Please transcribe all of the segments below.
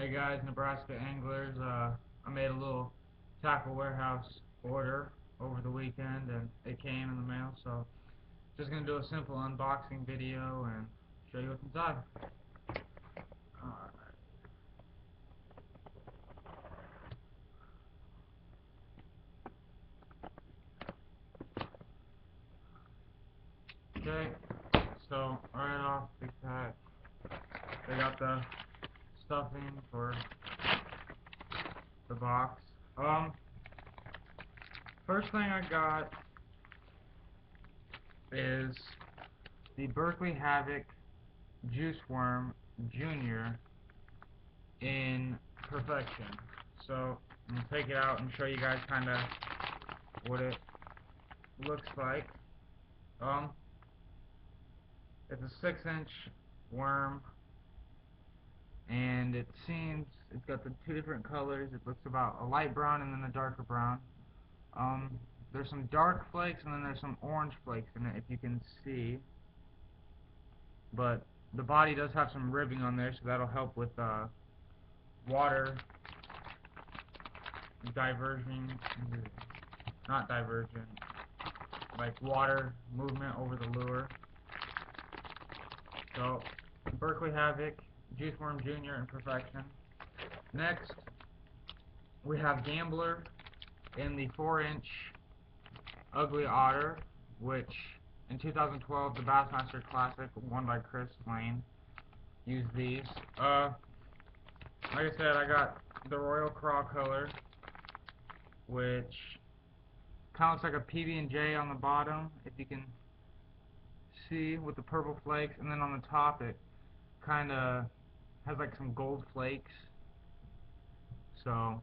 Hey guys, Nebraska anglers. I made a little tackle warehouse order over the weekend and it came in the mail, so just gonna do a simple unboxing video and show you what's inside. Alright. Okay, so right off the bat, they got the stuffing for the box. First thing I got is the Berkeley Havoc Juice Worm Junior in perfection. So I'm gonna take it out and show you guys kind of what it looks like. It's a 6-inch worm, and it seems it's got the two different colors. It looks about a light brown and then a darker brown. There's some dark flakes and then there's some orange flakes in it, if you can see. But the body does have some ribbing on there, so that'll help with water diversion, not diversion, like water movement over the lure. So, Berkeley Havoc, Juice Worm Junior in perfection. Next, we have Gambler in the 4-inch Ugly Otter, which in 2012 the Bassmaster Classic, won by Chris Lane, used these. Like I said, I got the Royal Craw color, which kind of looks like a PB&J on the bottom, if you can see, with the purple flakes, and then on the top it kind of has like some gold flakes. So,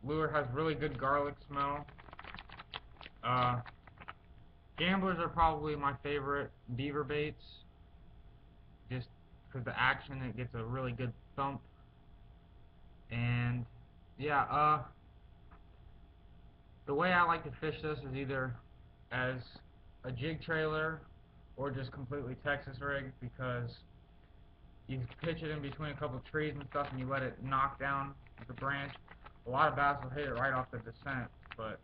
lure has really good garlic smell. Gamblers are probably my favorite beaver baits, just because the action, it gets a really good thump. And yeah, the way I like to fish this is either as a jig trailer or just completely Texas rig, because you pitch it in between a couple trees and stuff and you let it knock down the branch. A lot of bass will hit it right off the descent, but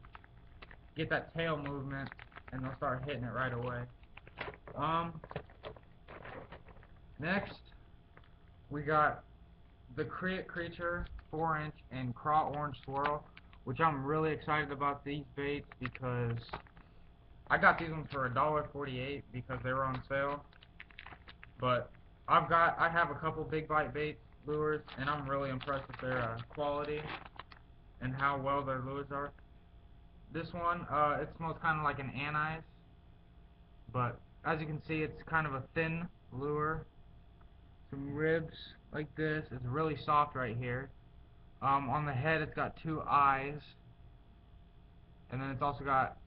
get that tail movement and they'll start hitting it right away. Next, we got the Creature 4-inch and Craw Orange Swirl, which I'm really excited about these baits because I got these ones for $1.48 because they were on sale. But I have a couple big bite bait lures, and I'm really impressed with their quality and how well their lures are. This one, it smells kind of like an anise, but as you can see, it's kind of a thin lure. Some ribs like this. It's really soft right here. On the head, it's got 2 eyes, and then it's also got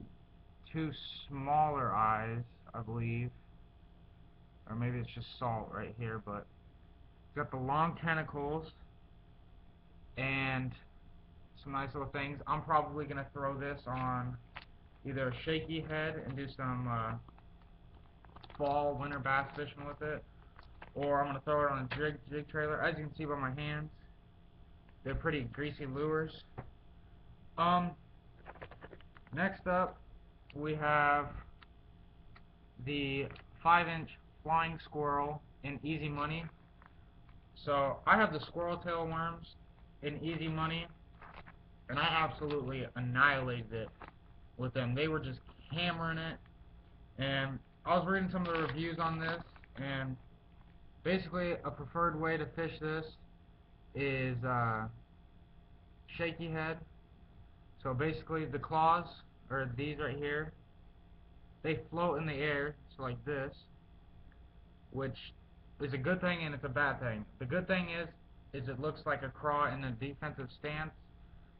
2 smaller eyes, I believe, or maybe it's just salt right here, but it's got the long tentacles and some nice little things. I'm probably going to throw this on either a shaky head and do some fall winter bass fishing with it, or I'm going to throw it on a jig trailer. As you can see by my hands, they're pretty greasy lures. Next up, we have the 5-inch Flying Squirrel in Easy Money. So I have the squirrel tail worms in Easy Money, and I absolutely annihilated it with them. They were just hammering it, and I was reading some of the reviews on this, and basically a preferred way to fish this is shaky head. So basically the claws, or these right here, they float in the air, so like this, which is a good thing and it's a bad thing. The good thing is it looks like a craw in a defensive stance.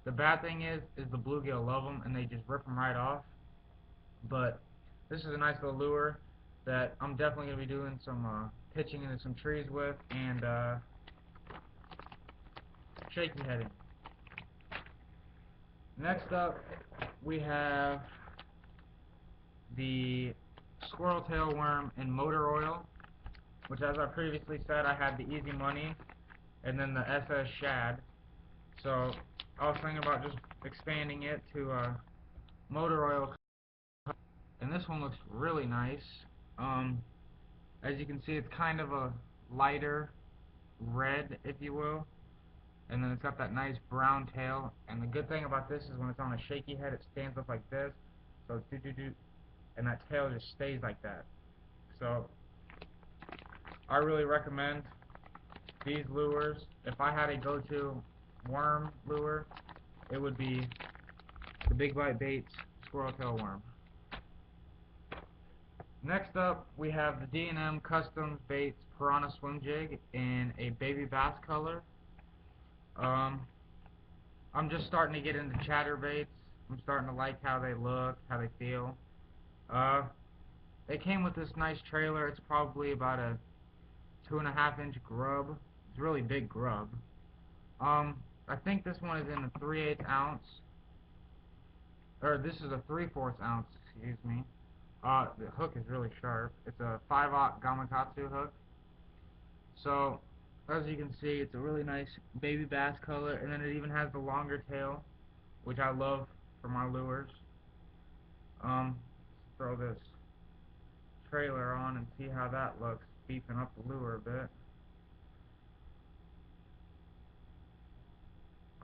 The bad thing is the bluegill love them and they just rip them right off. But this is a nice little lure that I'm definitely going to be doing some pitching into some trees with and shaky heading. Next up, we have the squirrel tail worm in motor oil. which, as I previously said, I had the Easy Money and then the SS Shad. So I was thinking about just expanding it to motor oil, and this one looks really nice. As you can see, it's kind of a lighter red, if you will, and then it's got that nice brown tail. And the good thing about this is when it's on a shaky head, it stands up like this, so it's do-do-do, and that tail just stays like that. So I really recommend these lures. If I had a go-to worm lure, it would be the Big Bite Baits Squirrel Tail Worm. Next up, we have the D&M Customs Baits Piranha Swim Jig in a baby bass color. I'm just starting to get into chatterbaits. I'm starting to like how they look, how they feel. They came with this nice trailer. It's probably about a 2.5-inch grub. It's a really big grub. I think this one is in a 3/8 ounce, or this is a 3/4 ounce, excuse me. The hook is really sharp. It's a 5/0 Gamakatsu hook. So, as you can see, it's a really nice baby bass color, and then it even has the longer tail, which I love for my lures. Throw this trailer on and see how that looks, beefing up the lure a bit.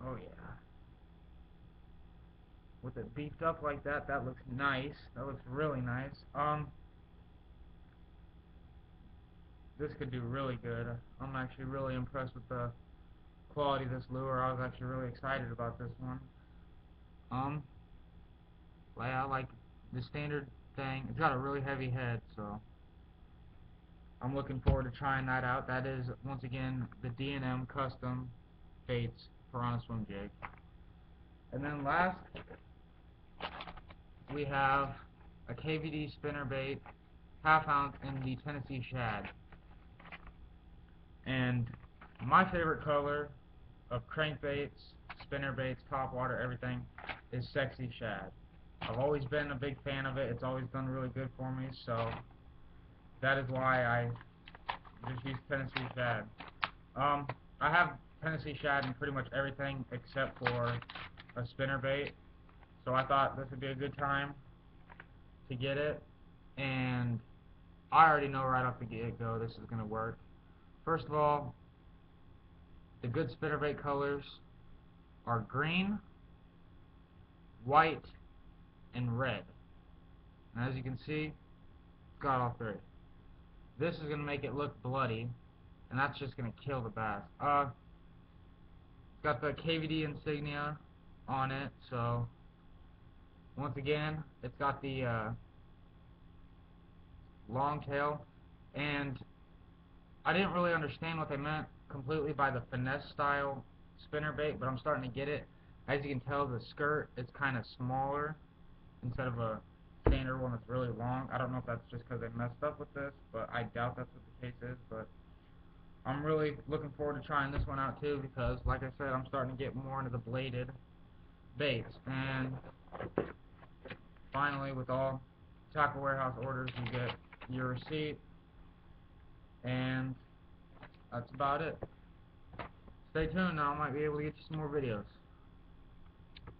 Oh yeah. With it beefed up like that, that looks nice. That looks really nice. This could do really good. I'm actually really impressed with the quality of this lure. I was actually really excited about this one. I like the standard thing. It's got a really heavy head, so I'm looking forward to trying that out. That is, once again, the D&M Custom Baits Piranha Swim Jig. And then last, we have a KVD spinnerbait, 1/2 ounce in the Tennessee Shad. And my favorite color of crankbaits, spinnerbaits, topwater, everything, is Sexy Shad. I've always been a big fan of it. It's always done really good for me, so that is why I just use Tennessee Shad. I have Tennessee Shad in pretty much everything except for a spinnerbait, so I thought this would be a good time to get it, and I already know right off the get-go this is going to work. First of all, the good spinnerbait colors are green, white, and red. And as you can see, it's got all three. This is going to make it look bloody, and that's just going to kill the bass. It's got the KVD insignia on it, so once again, it's got the long tail, and I didn't really understand what they meant completely by the finesse style spinnerbait, but I'm starting to get it. As you can tell, the skirt is kind of smaller instead of a standard one that's really long. I don't know if that's just because they messed up with this, but I doubt that's what the case is. But I'm really looking forward to trying this one out too, because like I said, I'm starting to get more into the bladed baits. And finally, with all Tackle Warehouse orders, you get your receipt, and that's about it. Stay tuned now, I might be able to get you some more videos.